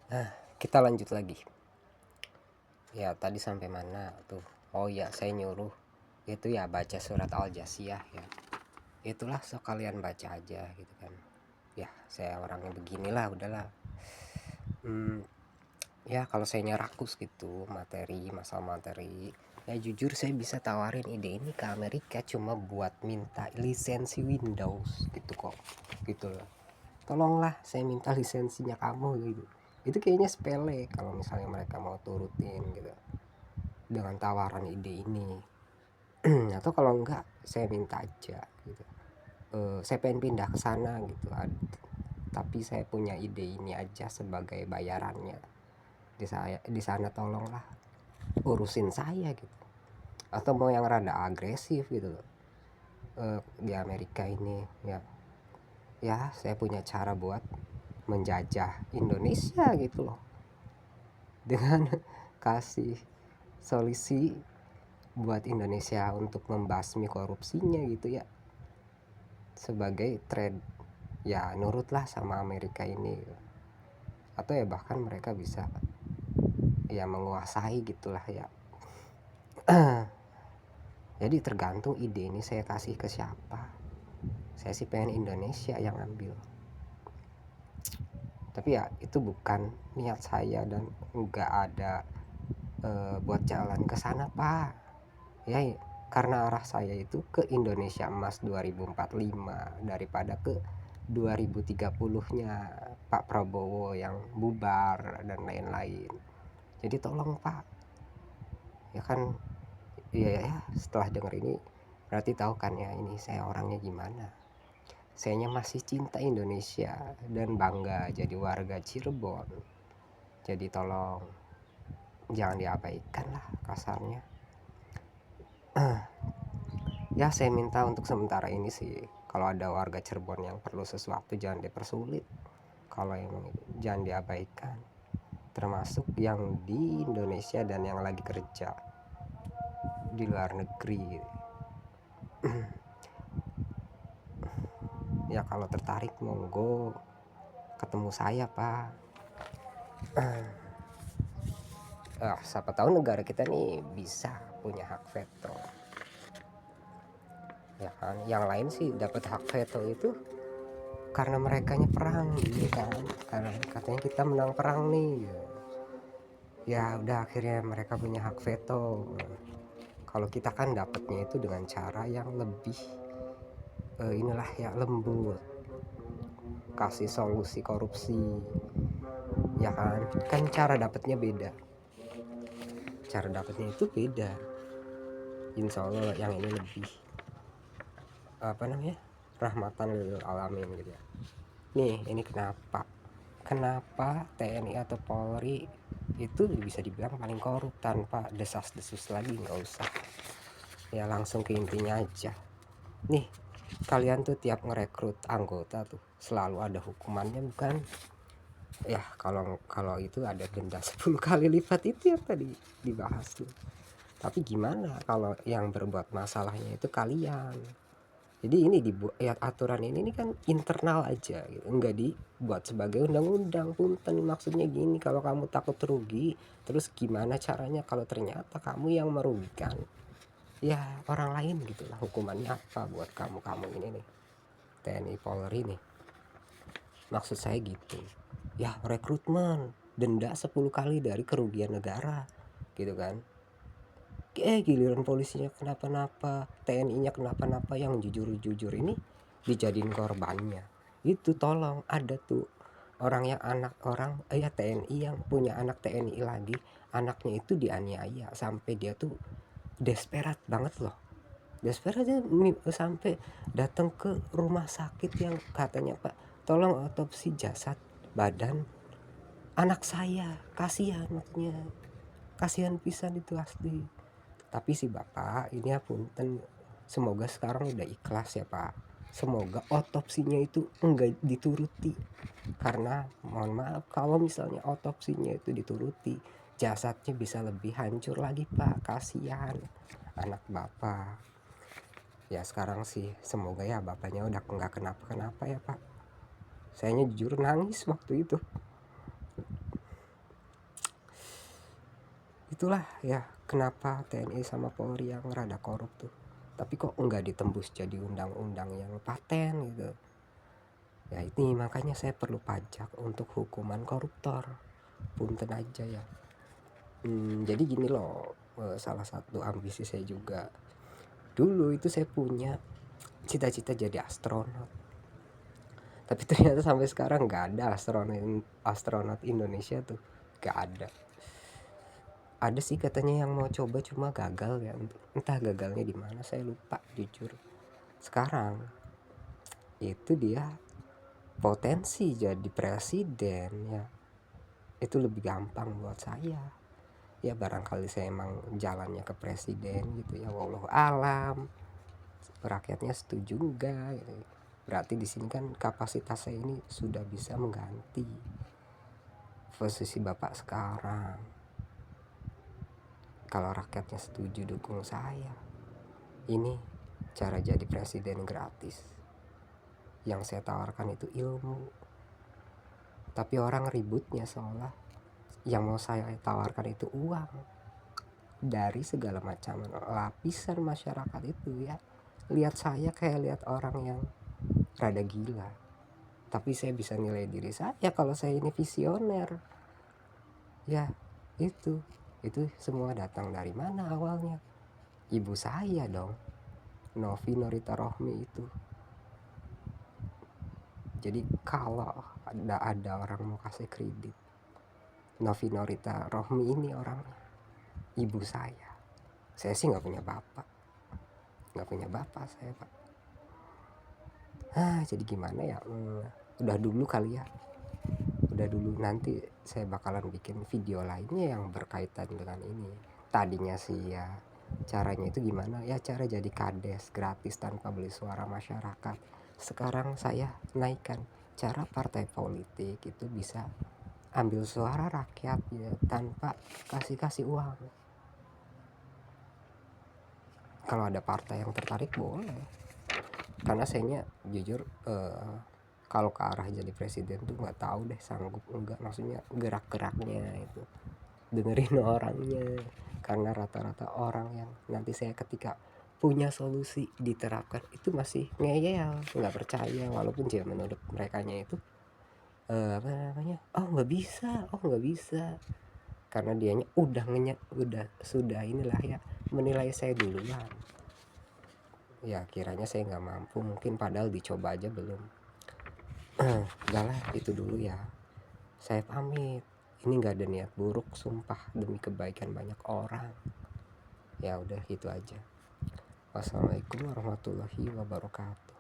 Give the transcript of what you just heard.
Nah, kita lanjut lagi. Ya, tadi sampai mana tuh? Oh ya, saya nyuruh itu ya baca surat Al-Jasiyah ya. Itulah sekalian baca aja gitu kan. Ya, saya orangnya beginilah, udahlah. Hmm, ya kalau saya rakus gitu materi, masalah materi, ya jujur saya bisa tawarin ide ini ke Amerika cuma buat minta lisensi Windows gitu kok. Gitu loh. Tolonglah saya minta lisensinya kamu gitu. Itu kayaknya sepele kalau misalnya mereka mau turutin gitu dengan tawaran ide ini. Atau kalau enggak saya minta aja gitu. Saya pengen pindah ke sana gitu. Tapi saya punya ide ini aja sebagai bayarannya. Di sana tolonglah urusin saya gitu. Atau mau yang rada agresif gitu loh. Di Amerika ini ya, ya saya punya cara buat menjajah Indonesia gitu loh, dengan kasih solusi buat Indonesia untuk membasmi korupsinya gitu ya, sebagai trade ya, nurutlah sama Amerika ini, atau ya bahkan mereka bisa ya menguasai gitulah ya. Jadi tergantung ide ini saya kasih ke siapa. Saya sih pengen Indonesia yang ambil, tapi ya itu bukan niat saya dan nggak ada buat jalan ke sana pak ya, karena arah saya itu ke Indonesia Emas 2045 daripada ke 2030-nya Pak Prabowo yang bubar dan lain-lain. Jadi tolong Pak, ya kan, ya setelah denger ini berarti tahu kan ya ini saya orangnya gimana. Sayanya masih cinta Indonesia dan bangga jadi warga Cirebon. Jadi tolong jangan diabaikan lah kasarnya. Ya saya minta untuk sementara ini sih, kalau ada warga Cirebon yang perlu sesuatu jangan dipersulit, kalau yang jangan diabaikan, termasuk yang di Indonesia dan yang lagi kerja di luar negeri. Ya kalau tertarik monggo ketemu saya pak. Siapa tahu negara kita nih bisa punya hak veto ya kan. Yang lain sih dapat hak veto itu karena merekanya perang gitu kan, karena katanya kita menang perang nih ya, udah akhirnya mereka punya hak veto. Kalau kita kan dapatnya itu dengan cara yang lebih inilah ya, lembut, kasih solusi korupsi ya kan. Kan cara dapatnya beda, cara dapatnya itu beda. Insya Allah yang ini lebih apa namanya, rahmatan lil alamin gitu ya. Nih ini kenapa TNI atau Polri itu bisa dibilang paling korup, tanpa desas-desus lagi, nggak usah ya, langsung ke intinya aja. Nih kalian tuh tiap ngerekrut anggota tuh selalu ada hukumannya bukan ya? Kalau itu ada denda 10 kali lipat itu yang tadi dibahas tuh. Tapi gimana kalau yang berbuat masalahnya itu kalian? Jadi ini dibuat ya, aturan ini kan internal aja gitu, enggak dibuat sebagai undang-undang. Punten maksudnya gini, kalau kamu takut rugi, terus gimana caranya kalau ternyata kamu yang merugikan ya orang lain gitulah, hukumannya apa buat kamu ini nih TNI Polri nih, maksud saya gitu ya. Rekrutmen denda 10 kali dari kerugian negara gitu kan. Giliran polisinya kenapa-napa, TNI-nya kenapa-napa, yang jujur-jujur ini dijadiin korbannya. Itu tolong ada tuh orang yang anak orang ya TNI yang punya anak TNI lagi, anaknya itu dianiaya sampai dia tuh desperate banget loh. Desperate aja sampai datang ke rumah sakit yang katanya, Pak, tolong otopsi jasad badan anak saya. Kasihan, maksudnya kasihan pisan itu asli. Tapi si bapak ini ya punten, semoga sekarang udah ikhlas ya pak, semoga otopsinya itu enggak dituruti. Karena mohon maaf, kalau misalnya otopsinya itu dituruti, jasadnya bisa lebih hancur lagi pak, kasihan anak bapak. Ya sekarang sih semoga ya bapaknya udah nggak kenapa-kenapa ya pak. Sayanya jujur nangis waktu itu. itulah ya kenapa TNI sama Polri yang rada korup tuh, tapi kok enggak ditembus jadi undang-undang yang paten gitu. Ya ini makanya saya perlu pajak untuk hukuman koruptor. Punten aja ya. Jadi gini loh, salah satu ambisi saya juga. Dulu itu saya punya cita-cita jadi astronot. Tapi ternyata sampai sekarang nggak ada astronot Indonesia tuh, nggak ada. Ada sih katanya yang mau coba cuma gagal ya, entah gagalnya di mana saya lupa jujur. Sekarang itu dia potensi jadi presiden ya, itu lebih gampang buat saya. Ya barangkali saya emang jalannya ke presiden gitu ya, wallahu alam. Rakyatnya setuju enggak gitu. Berarti di sini kan kapasitas saya ini sudah bisa mengganti posisi Bapak sekarang. Kalau rakyatnya setuju dukung saya, ini cara jadi presiden gratis. Yang saya tawarkan itu ilmu. Tapi orang ributnya seolah yang mau saya tawarkan itu uang. Dari segala macam lapisan masyarakat itu ya, lihat saya kayak lihat orang yang rada gila. Tapi saya bisa nilai diri saya kalau saya ini visioner. Ya itu semua datang dari mana awalnya? Ibu saya dong, Novi Norita Rohmi itu. Jadi kalau ada orang mau kasih kredit, Novi Norita Rohmi ini orangnya, ibu saya. Saya sih nggak punya bapak saya pak. Jadi gimana ya? Udah dulu kali ya. Udah dulu, nanti saya bakalan bikin video lainnya yang berkaitan dengan ini. Tadinya sih ya caranya itu gimana ya, cara jadi kades gratis tanpa beli suara masyarakat. Sekarang saya naikkan cara partai politik itu bisa ambil suara rakyat ya, tanpa kasih uang. Kalau ada partai yang tertarik boleh, karena sayanya jujur kalau ke arah jadi presiden tuh nggak tahu deh sanggup enggak, maksudnya gerak-geraknya itu dengerin orangnya. Karena rata-rata orang yang nanti saya ketika punya solusi diterapkan itu masih ngeyel, nggak percaya, walaupun dia menurut merekanya itu oh nggak bisa, karena dianya sudah inilah ya, menilai saya duluan. Ya kiranya saya nggak mampu mungkin, padahal dicoba aja belum. Udahlah itu dulu ya, saya pamit. Ini nggak ada niat buruk, sumpah demi kebaikan banyak orang. Ya udah gitu aja. Wassalamualaikum warahmatullahi wabarakatuh.